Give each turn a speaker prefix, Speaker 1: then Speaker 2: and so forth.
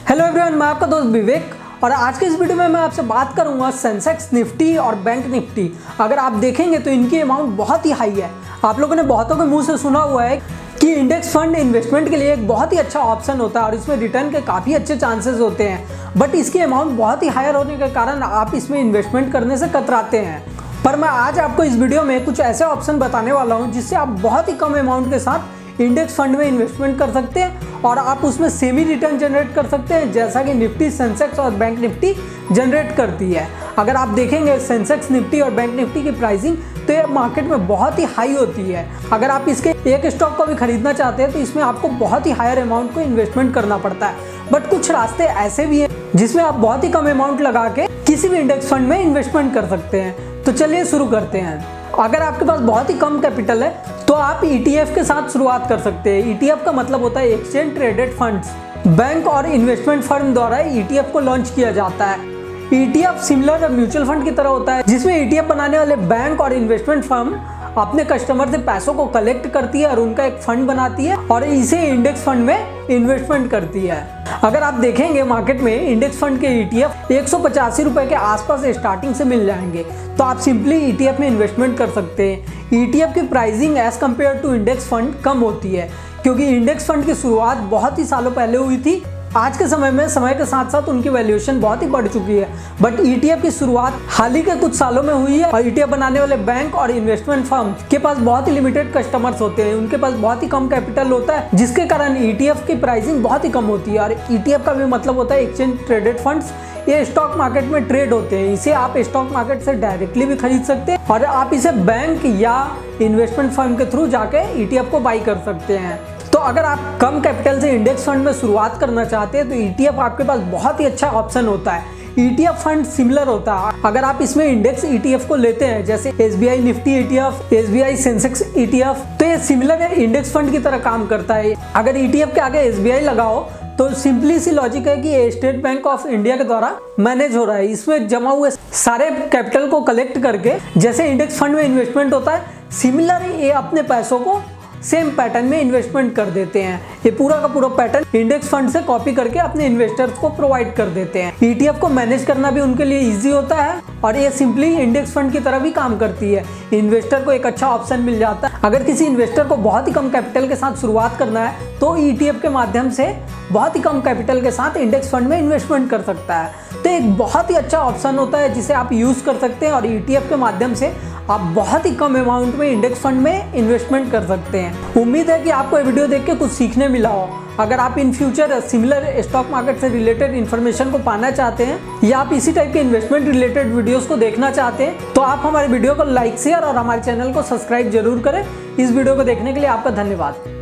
Speaker 1: Hello everyone, मैं आपका दोस्त विवेक और आज के इस वीडियो में मैं आपसे बात करूंगा सेंसेक्स निफ्टी और बैंक निफ्टी। अगर आप देखेंगे तो इनकी अमाउंट बहुत ही हाई है। आप लोगों ने बहुतों के मुंह से सुना हुआ है कि इंडेक्स फंड इन्वेस्टमेंट के लिए एक बहुत ही अच्छा ऑप्शन होता है और इसमें रिटर्न के काफ़ी अच्छे चांसेस होते हैं, बट इसकी अमाउंट बहुत ही हायर होने के कारण आप इसमें इन्वेस्टमेंट करने से कतराते हैं। पर मैं आज आपको इस वीडियो में कुछ ऐसे ऑप्शन बताने वाला हूँ जिससे आप बहुत ही कम अमाउंट के साथ इंडेक्स फंड में इन्वेस्टमेंट कर सकते हैं और आप उसमें सेमी रिटर्न जनरेट कर सकते हैं, जैसा कि निफ्टी, सेंसेक्स और बैंक निफ्टी जनरेट करती है। अगर आप देखेंगे सेंसेक्स, निफ्टी और बैंक निफ्टी की प्राइसिंग तो ये मार्केट में बहुत ही हाई होती है। अगर आप इसके एक स्टॉक को भी खरीदना चाहते हैं तो इसमें आपको बहुत ही हायर अमाउंट को इन्वेस्टमेंट करना पड़ता है, बट कुछ रास्ते ऐसे भी हैं जिसमें आप बहुत ही कम अमाउंट लगा के किसी भी इंडेक्स फंड में इन्वेस्टमेंट कर सकते हैं। तो चलिए शुरू करते हैं। अगर आपके पास बहुत ही कम कैपिटल है तो आप ETF के साथ शुरुआत कर सकते हैं। ETF का मतलब होता है एक्सचेंज ट्रेडेड फंड्स। बैंक और इन्वेस्टमेंट फर्म द्वारा ETF को लॉन्च किया जाता है। ETF सिमिलर म्यूचुअल फंड की तरह होता है, जिसमें ETF बनाने वाले बैंक और इन्वेस्टमेंट फर्म अपने कस्टमर से पैसों को कलेक्ट करती है और उनका एक फंड बनाती है और इसे इंडेक्स फंड में इन्वेस्टमेंट करती है। अगर आप देखेंगे मार्केट में इंडेक्स फंड के ETF 185 रुपए के आसपास स्टार्टिंग से मिल जाएंगे, तो आप सिंपली ETF में इन्वेस्टमेंट कर सकते हैं। ETF की pricing as compare to index fund कम होती है, क्योंकि इंडेक्स फंड की शुरुआत बहुत ही सालों पहले हुई थी। आज के समय में समय के साथ साथ उनकी वैल्यूएशन बहुत ही बढ़ चुकी है, बट ETF की शुरुआत हाल ही के कुछ सालों में हुई है और ETF बनाने वाले बैंक और इन्वेस्टमेंट फर्म के पास बहुत ही लिमिटेड कस्टमर्स होते हैं, उनके पास बहुत ही कम कैपिटल होता है, जिसके कारण ETF की प्राइसिंग बहुत ही कम होती है। और ETF का भी मतलब होता है एक्सचेंज ट्रेडेड फंड्स। ये स्टॉक मार्केट में ट्रेड होते हैं, इसे आप स्टॉक मार्केट से डायरेक्टली भी खरीद सकते हैं और आप इसे बैंक या इन्वेस्टमेंट फर्म के थ्रू जाके ETF को बाई कर सकते हैं। तो अगर आप कम कैपिटल से इंडेक्स फंड में शुरुआत करना चाहते हैं तो ETF आपके पास बहुत ही अच्छा ऑप्शन होता है। ETF फंड सिमिलर होता है। अगर आप इसमें इंडेक्स ETF को लेते हैं, जैसे SBI Nifty ETF, SBI Sensex ETF, तो ये सिमिलर इंडेक्स फंड की तरह काम करता है। अगर ETF के आगे SBI लगाओ तो सिंपली सी लॉजिक है कि ये स्टेट बैंक ऑफ इंडिया के द्वारा मैनेज हो रहा है। इसमें जमा हुए सारे कैपिटल को कलेक्ट करके जैसे इंडेक्स फंड में इन्वेस्टमेंट होता है, सिमिलर ये अपने पैसों को सेम पैटर्न में इन्वेस्टमेंट कर देते हैं। ये पूरा का पूरा पैटर्न इंडेक्स फंड से कॉपी करके अपने इन्वेस्टर्स को प्रोवाइड कर देते हैं। ETF को मैनेज करना भी उनके लिए इजी होता है और ये सिंपली इंडेक्स फंड की तरह भी काम करती है। इन्वेस्टर को एक अच्छा ऑप्शन मिल जाता है। अगर किसी इन्वेस्टर को बहुत ही कम कैपिटल के साथ शुरुआत करना है तो ETF के माध्यम से बहुत ही कम कैपिटल के साथ इंडेक्स फंड में इन्वेस्टमेंट कर सकता है। तो एक बहुत ही अच्छा ऑप्शन होता है जिसे आप यूज़ कर सकते हैं और ETF के माध्यम से आप बहुत ही कम अमाउंट में इंडेक्स फंड में इन्वेस्टमेंट कर सकते हैं। उम्मीद है कि आपको ये वीडियो देख के कुछ सीखने मिला हो। अगर आप in future similar stock market से रिलेटेड इन्फॉर्मेशन को पाना चाहते हैं या आप इसी टाइप के इन्वेस्टमेंट रिलेटेड वीडियोस को देखना चाहते हैं तो आप हमारे वीडियो को लाइक, शेयर और हमारे चैनल को सब्सक्राइब जरूर करें। इस वीडियो को देखने के लिए आपका धन्यवाद।